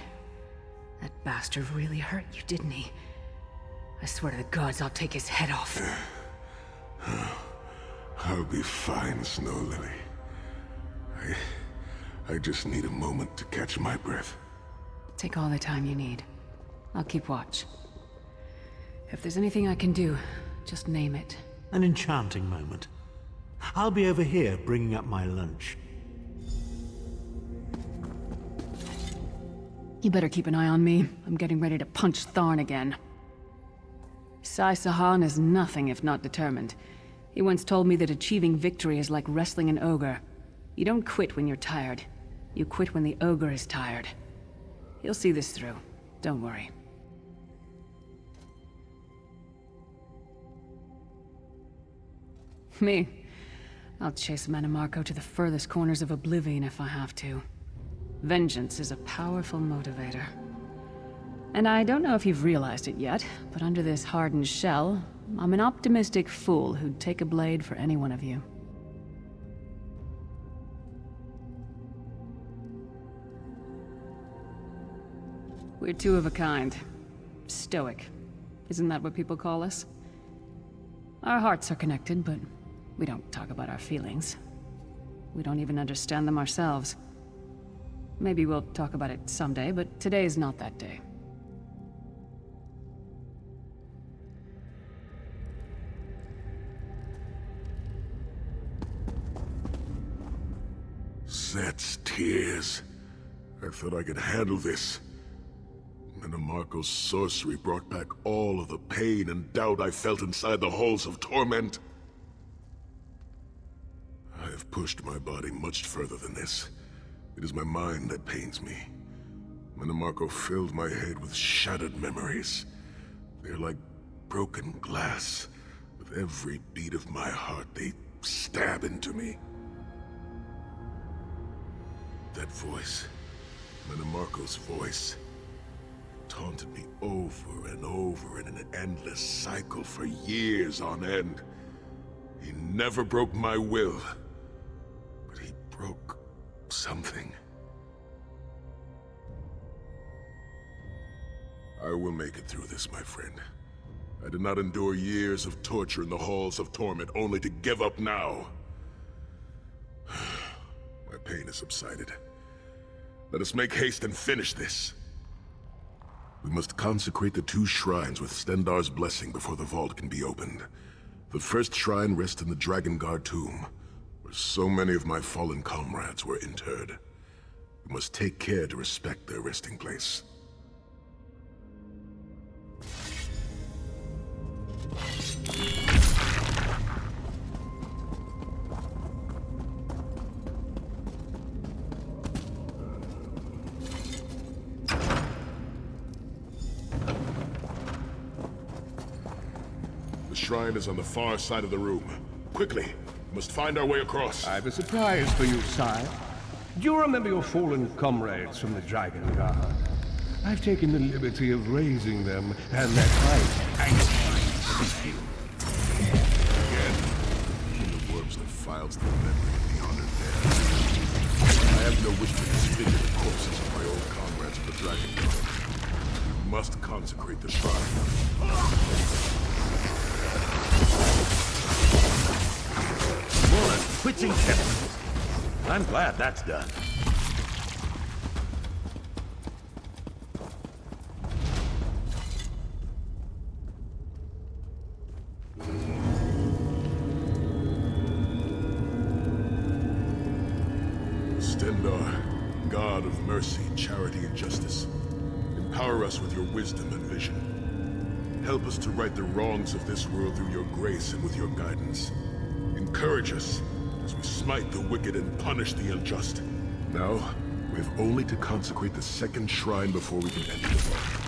That bastard really hurt you, didn't he? I swear to the gods I'll take his head off. I'll be fine, Snow Lily. I just need a moment to catch my breath. Take all the time you need. I'll keep watch. If there's anything I can do, just name it. An enchanting moment. I'll be over here bringing up my lunch. You better keep an eye on me. I'm getting ready to punch Tharn again. Sai Sahan is nothing if not determined. He once told me that achieving victory is like wrestling an ogre. You don't quit when you're tired. You quit when the ogre is tired. He'll see this through. Don't worry. Me? I'll chase Manimarco to the furthest corners of oblivion if I have to. Vengeance is a powerful motivator. And I don't know if you've realized it yet, but under this hardened shell, I'm an optimistic fool who'd take a blade for any one of you. We're two of a kind. Stoic. Isn't that what people call us? Our hearts are connected, but we don't talk about our feelings. We don't even understand them ourselves. Maybe we'll talk about it someday, but today is not that day. Set's tears. I thought I could handle this. Manimarco's sorcery brought back all of the pain and doubt I felt inside the halls of torment. I have pushed my body much further than this. It is my mind that pains me. Manimarco filled my head with shattered memories. They're like broken glass. With every beat of my heart, they stab into me. That voice, Manimarco's voice, taunted me over and over in an endless cycle for years on end. He never broke my will, but he broke something. I will make it through this, my friend. I did not endure years of torture in the halls of torment only to give up now. My pain has subsided. Let us make haste and finish this. We must consecrate the 2 shrines with Stendarr's blessing before the vault can be opened. The first shrine rests in the Dragon Guard tomb, where so many of my fallen comrades were interred. We must take care to respect their resting place. The shrine is on the far side of the room. Quickly, we must find our way across. I've a surprise for you, sire. Do you remember your fallen comrades from the Dragon Guard? I've taken the liberty of raising them, and that might anxiously you. Again, the worms that files the memory of the honored dead. I have no wish to disfigure the corpses of my old comrades of the Dragon Guard. We must consecrate the shrine. Quitting temple. I'm glad that's done. Stendarr, God of mercy, charity, and justice, empower us with your wisdom and vision. Help us to right the wrongs of this world through your grace and with your guidance. Encourage us as we smite the wicked and punish the unjust. Now, we have only to consecrate the second shrine before we can enter the vault.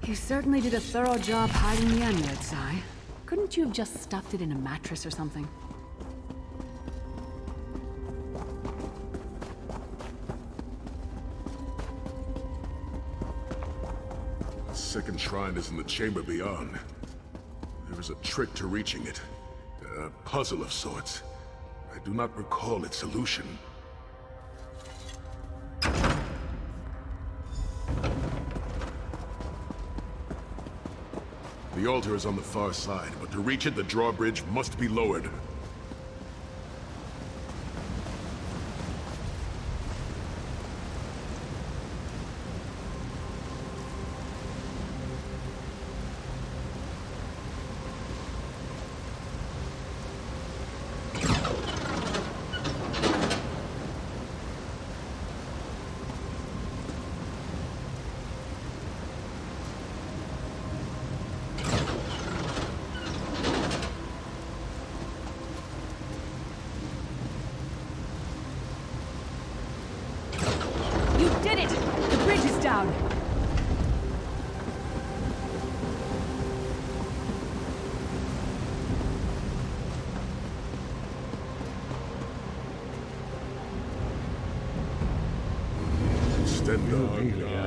You certainly did a thorough job hiding the amulet, Sai. Couldn't you have just stuffed it in a mattress or something? The second shrine is in the chamber beyond. There is a trick to reaching it. A puzzle of sorts. I do not recall its solution. The altar is on the far side, but to reach it, the drawbridge must be lowered.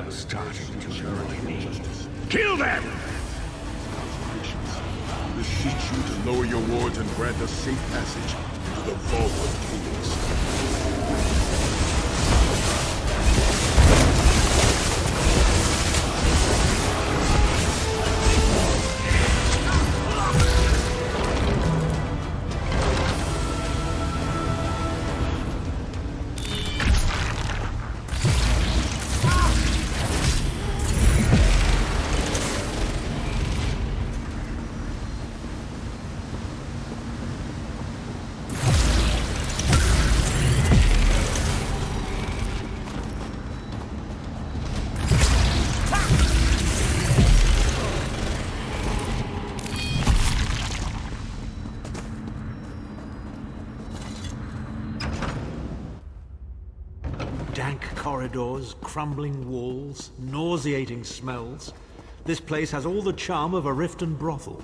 Starting to charity me. Kill them! Beseech you to lower your wards and grant us safe passage into the Vault of Kings. Dank corridors, crumbling walls, nauseating smells. This place has all the charm of a Riften brothel.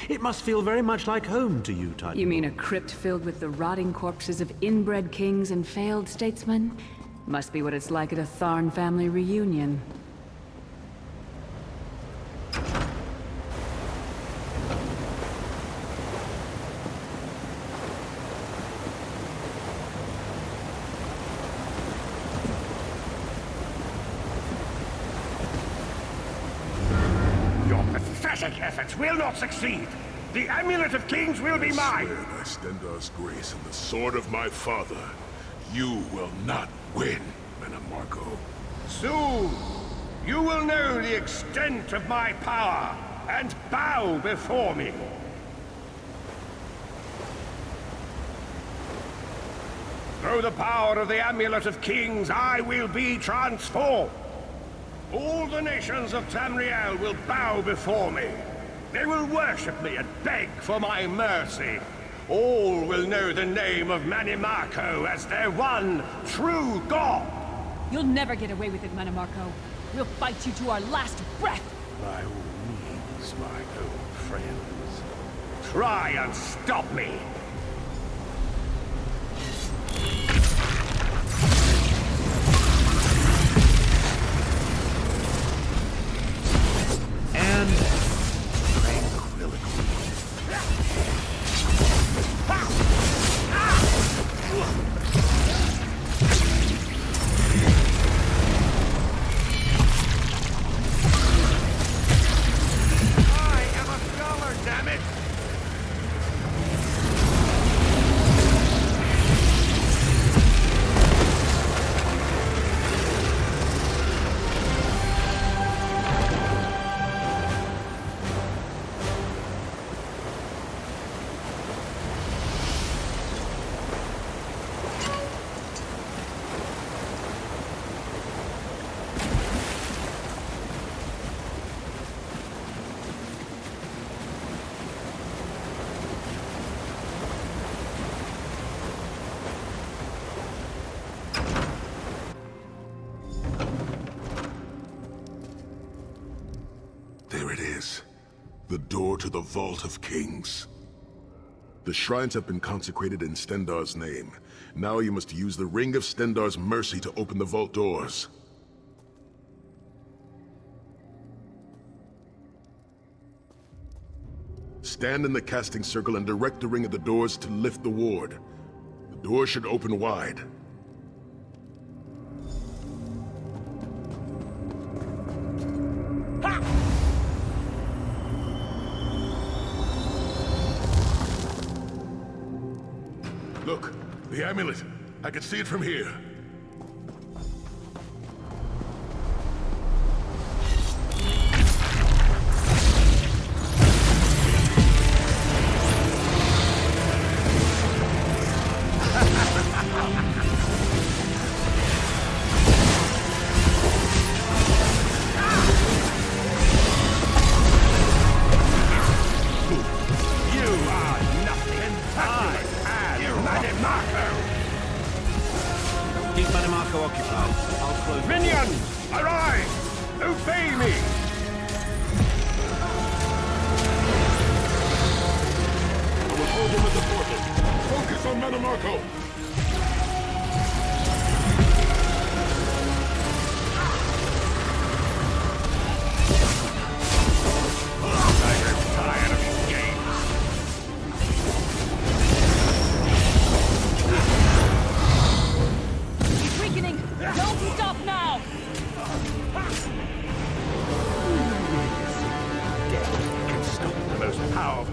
It must feel very much like home to you, Titan. You mean a crypt filled with the rotting corpses of inbred kings and failed statesmen? Must be what it's like at a Tharn family reunion. Pathetic efforts will not succeed. The Amulet of Kings will be mine. I swear by Stendarr's grace and the sword of my father, you will not win, Manamarco. Soon, you will know the extent of my power and bow before me. Through the power of the Amulet of Kings, I will be transformed. All the nations of Tamriel will bow before me. They will worship me and beg for my mercy. All will know the name of Manimarco as their one true god. You'll never get away with it, Manamarco. We'll fight you to our last breath. By all means, my old friends. Try and stop me. The door to the Vault of Kings. The shrines have been consecrated in Stendarr's name. Now you must use the Ring of Stendarr's mercy to open the vault doors. Stand in the casting circle and direct the ring at the doors to lift the ward. The door should open wide. Look, the amulet. I can see it from here.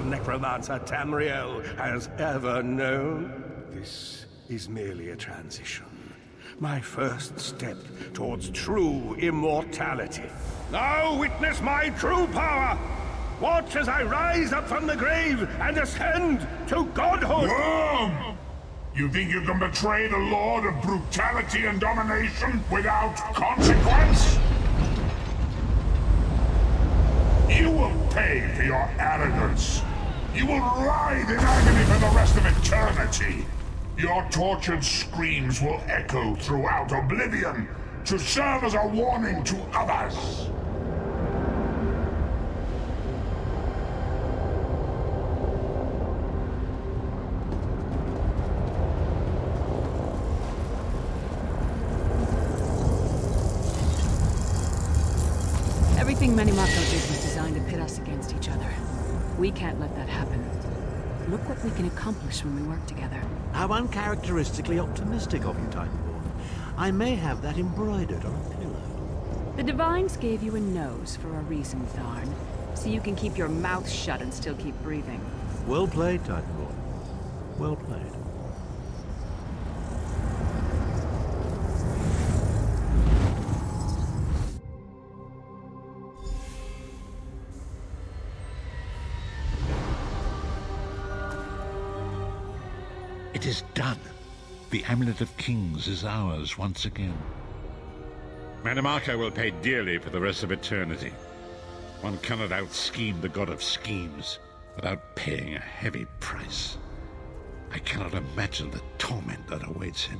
Necromancer Tamriel has ever known. This is merely a transition. My first step towards true immortality. Now witness my true power! Watch as I rise up from the grave and ascend to godhood! Worm! You think you can betray the Lord of Brutality and Domination without consequence? You will pay for your arrogance. You will writhe in agony for the rest of eternity. Your tortured screams will echo throughout oblivion to serve as a warning to others. Everything Manimako did was designed to pit us against each other. We can't let that happen. Look what we can accomplish when we work together. How uncharacteristically optimistic of you, Titanborn. I may have that embroidered on a pillow. The Divines gave you a nose for a reason, Tharn. So you can keep your mouth shut and still keep breathing. Well played, Titanborn. Well played. It is done. The Amulet of Kings is ours once again. Manimako will pay dearly for the rest of eternity. One cannot out-scheme the god of schemes without paying a heavy price. I cannot imagine the torment that awaits him.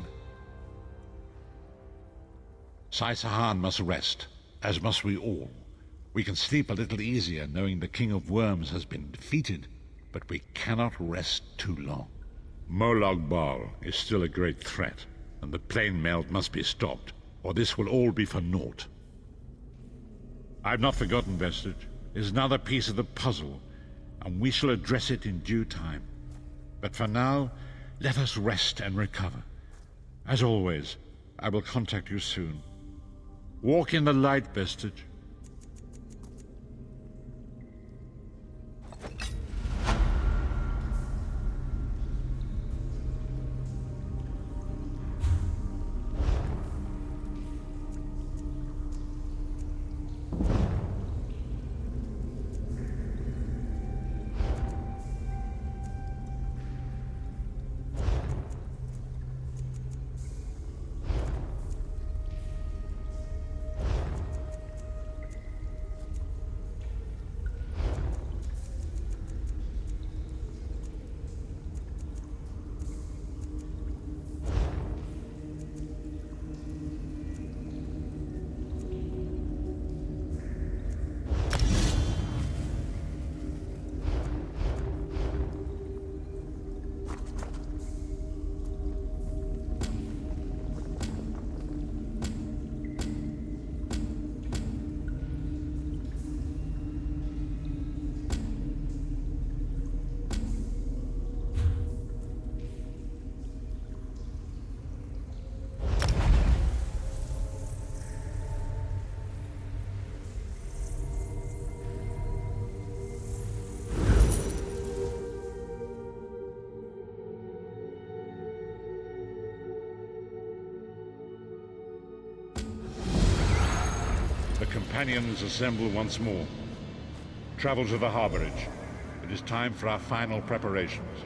Sai-Sahan must rest, as must we all. We can sleep a little easier knowing the King of Worms has been defeated, but we cannot rest too long. Molag Bal is still a great threat, and the plane melt must be stopped, or this will all be for naught. I've not forgotten Vestige. It is another piece of the puzzle, and we shall address it in due time. But for now, let us rest and recover. As always, I will contact you soon. Walk in the light, Vestige. companions assemble once more. Travel to the harborage. It is time for our final preparations.